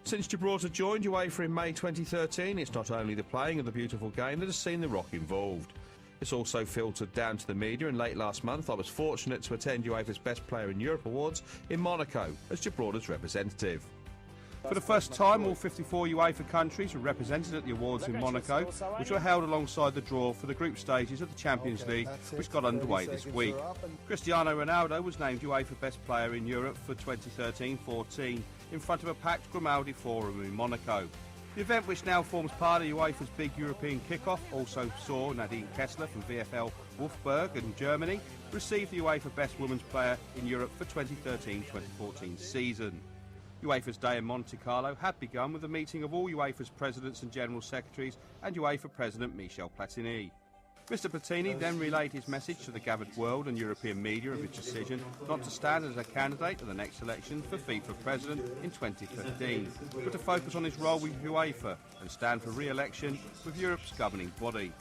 Since Gibraltar joined UEFA in May 2013, it's not only the playing of the beautiful game that has seen the Rock involved. It's also filtered down to the media, and late last month I was fortunate to attend UEFA's Best Player in Europe Awards in Monaco as Gibraltar's representative. For the first time, all 54 UEFA countries were represented at the awards in Monaco, which were held alongside the draw for the group stages of the Champions League, which got underway this week. Cristiano Ronaldo was named UEFA Best Player in Europe for 2013-14 in front of a packed Grimaldi Forum in Monaco. The event, which now forms part of UEFA's big European kick-off, also saw Nadine Kessler from VfL Wolfsburg in Germany receive the UEFA Best Women's Player in Europe for 2013-2014 season. UEFA's day in Monte Carlo had begun with a meeting of all UEFA's presidents and general secretaries and UEFA President Michel Platini. Mr Platini then relayed his message to the gathered world and European media of his decision not to stand as a candidate at the next election for FIFA President in 2015, but to focus on his role with UEFA and stand for re-election with Europe's governing body.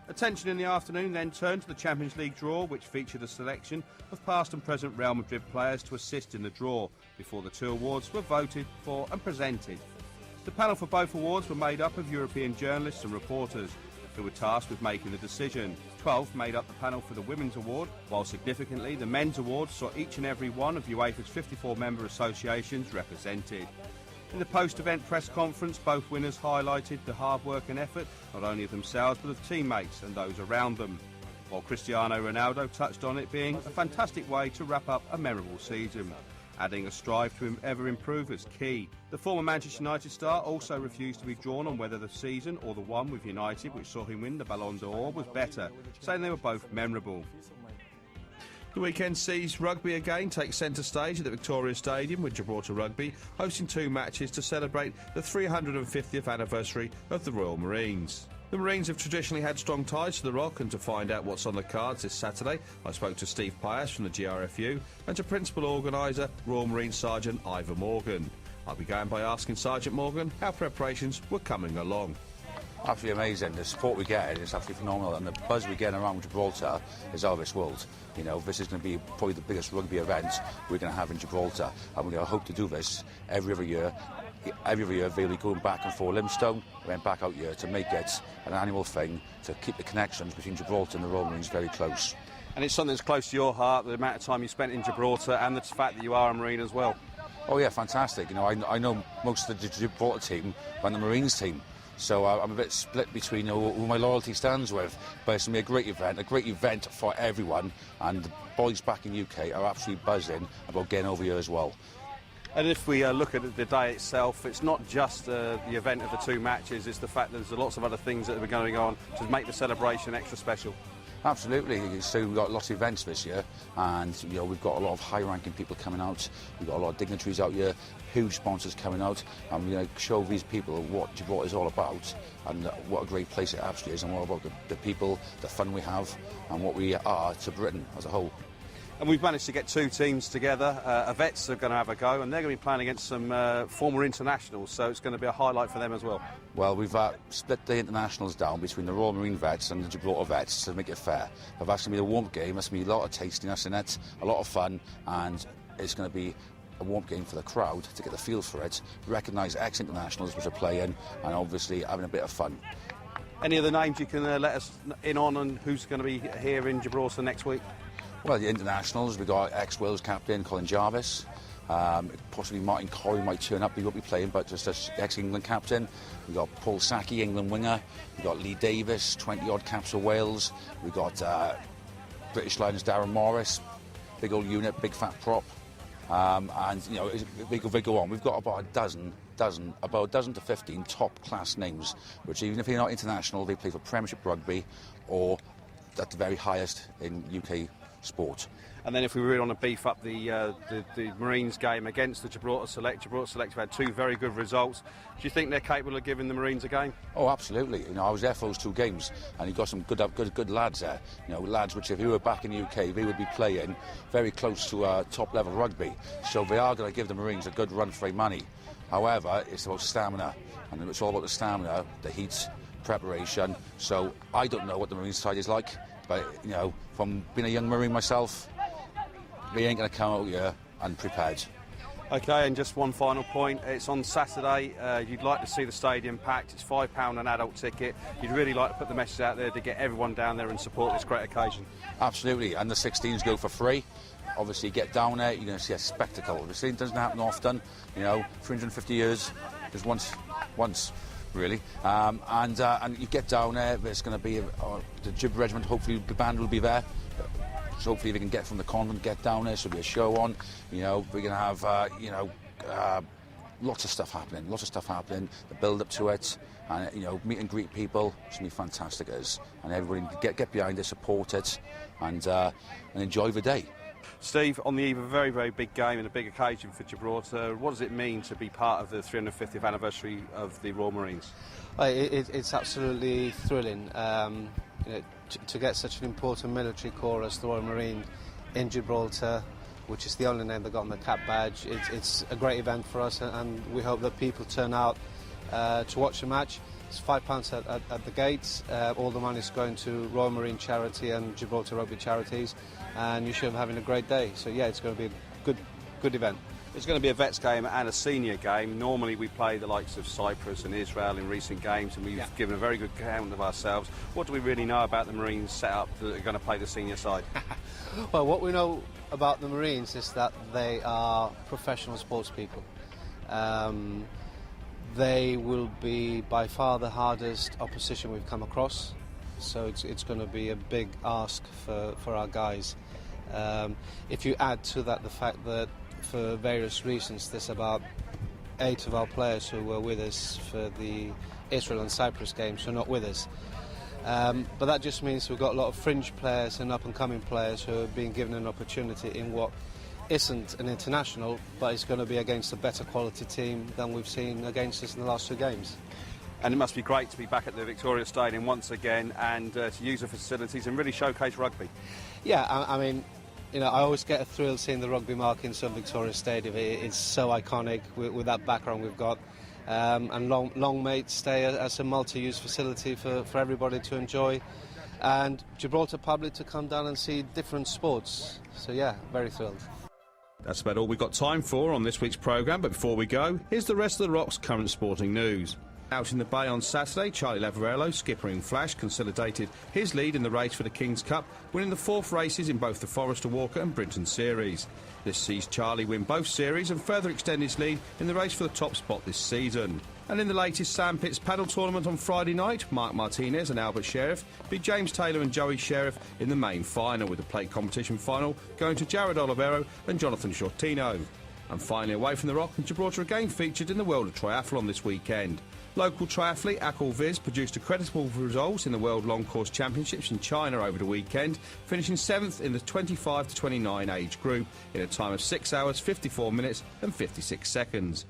Attention in the afternoon then turned to the Champions League draw, which featured a selection of past and present Real Madrid players to assist in the draw, before the two awards were voted for and presented. The panel for both awards were made up of European journalists and reporters, who were tasked with making the decision. 12 made up the panel for the Women's Award, while significantly the Men's Award saw each and every one of UEFA's 54 member associations represented. In the post-event press conference, both winners highlighted the hard work and effort, not only of themselves but of teammates and those around them, while Cristiano Ronaldo touched on it being a fantastic way to wrap up a memorable season, adding a strive to ever improve as key. The former Manchester United star also refused to be drawn on whether the season or the one with United, which saw him win the Ballon d'Or, was better, saying they were both memorable. The weekend sees rugby again take centre stage at the Victoria Stadium, with Gibraltar Rugby hosting two matches to celebrate the 350th anniversary of the Royal Marines. The Marines have traditionally had strong ties to the Rock, and to find out what's on the cards this Saturday, I spoke to Steve Pius from the GRFU and to Principal Organiser Royal Marine Sergeant Ivor Morgan. I began by asking Sergeant Morgan how preparations were coming along. Absolutely amazing. The support we get is absolutely phenomenal, and the buzz we get around Gibraltar is out of this world. You know, this is going to be probably the biggest rugby event we're going to have in Gibraltar, and we're going to hope to do this every year. Every year they'll be going back and forth Limestone, then back out here to make it an annual thing to keep the connections between Gibraltar and the Royal Marines very close. And it's something that's close to your heart, the amount of time you spent in Gibraltar and the fact that you are a Marine as well. Oh yeah, fantastic. You know, I know most of the Gibraltar team and the Marines team. So I'm a bit split between who my loyalty stands with, but it's going to be a great event for everyone, and the boys back in UK are absolutely buzzing about getting over here as well. And if we look at the day itself, it's not just the event of the two matches, it's the fact that there's lots of other things that are going on to make the celebration extra special. Absolutely. So we've got lots of events this year, and you know, we've got a lot of high-ranking people coming out. We've got a lot of dignitaries out here, huge sponsors coming out, and we're going to show these people what Gibraltar is all about, and what a great place it actually is, and what about the people, the fun we have, and what we are to Britain as a whole. And we've managed to get two teams together. Vets are going to have a go, and they're going to be playing against some former internationals, so it's going to be a highlight for them as well. Well, we've split the internationals down between the Royal Marine Vets and the Gibraltar Vets to make it fair. But that's going to be a warm game, that's going to be a lot of tastiness in it, a lot of fun, and it's going to be a warm game for the crowd to get the feel for it, recognise ex-internationals which are playing, and obviously having a bit of fun. Any other names you can let us in on, and who's going to be here in Gibraltar next week? Well, the internationals, we've got ex-Wales captain Colin Jarvis, possibly Martin Corey might turn up, he won't be playing, but just as ex-England captain. We've got Paul Sacchi, England winger. We've got Lee Davis, 20-odd caps for Wales. We've got British Lions Darren Morris, big old unit, big fat prop. And, you know, they go on. We've got about a dozen to 15 top-class names, which even if they're not international, they play for Premiership Rugby or at the very highest in UK sport. And then if we really want to beef up the Marines game against the Gibraltar Select have had two very good results. Do you think they're capable of giving the Marines a game? Oh, absolutely. You know, I was there for those two games, and you've got some good lads there. You know, lads which if you were back in the UK, they would be playing very close to top-level rugby. So they are going to give the Marines a good run for their money. However, it's about stamina, and it's all about the stamina, the heat, preparation. So I don't know what the Marine side is like, but you know, from being a young Marine myself, they ain't going to come out here unprepared. Okay, and just one final point. It's on Saturday. You'd like to see the stadium packed. It's £5 an adult ticket. You'd really like to put the message out there to get everyone down there and support this great occasion. Absolutely, and the 16s go for free. Obviously, get down there, you're going to see a spectacle. Obviously, it doesn't happen often. 350 years is once, really. And you get down there. There's going to be the Gib Regiment. Hopefully, the band will be there. So hopefully, they can get from the convent, get down there. So there'll be a show on. We're going to have lots of stuff happening. The build up to it, and meet and greet people. It's going to be fantastic, it is. And everybody get behind it, support it, and enjoy the day. Steve, on the eve of a very, very big game and a big occasion for Gibraltar, what does it mean to be part of the 350th anniversary of the Royal Marines? It's absolutely thrilling. To get such an important military corps as the Royal Marine in Gibraltar, which is the only name that got on the cap badge, it's a great event for us, and we hope that people turn out to watch the match. It's £5 at the gates. All the money is going to Royal Marine Charity and Gibraltar Rugby charities, and you should be having a great day. So yeah, it's going to be a good event. It's going to be a vets game and a senior game. Normally we play the likes of Cyprus and Israel in recent games, and we've given a very good account of ourselves. What do we really know about the Marines set up that are going to play the senior side? Well, what we know about the Marines is that they are professional sports people. They will be by far the hardest opposition we've come across, so it's going to be a big ask for our guys. If you add to that the fact that for various reasons there's about 8 of our players who were with us for the Israel and Cyprus games who are not with us. But that just means we've got a lot of fringe players and up-and-coming players who are being given an opportunity in what isn't an international, but it's going to be against a better quality team than we've seen against us in the last 2 games. And it must be great to be back at the Victoria Stadium once again and to use the facilities and really showcase rugby. Yeah, I mean, I always get a thrill seeing the rugby mark in some Victoria Stadium. It's so iconic with that background we've got. And long may it stay as a multi-use facility for everybody to enjoy, and Gibraltar public to come down and see different sports. So yeah, very thrilled. That's about all we've got time for on this week's programme, but before we go, here's the rest of the Rock's current sporting news. Out in the Bay on Saturday, Charlie Lavarello, skippering Flash, consolidated his lead in the race for the King's Cup, winning the 4th races in both the Forrester Walker and Brinton series. This sees Charlie win both series and further extend his lead in the race for the top spot this season. And in the latest Sandpits paddle tournament on Friday night, Mark Martinez and Albert Sheriff beat James Taylor and Joey Sheriff in the main final, with the plate competition final going to Jared Olivero and Jonathan Shortino. And finally, away from the Rock, Gibraltar again featured in the World of Triathlon this weekend. Local triathlete Akul Viz produced a creditable result in the World Long Course Championships in China over the weekend, finishing 7th in the 25 to 29 age group in a time of 6 hours, 54 minutes and 56 seconds.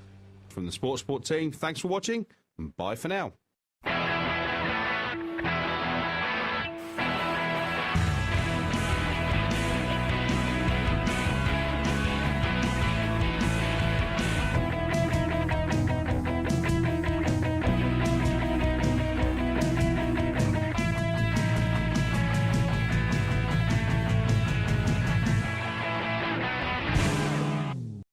From the Sport team, thanks for watching and bye for now.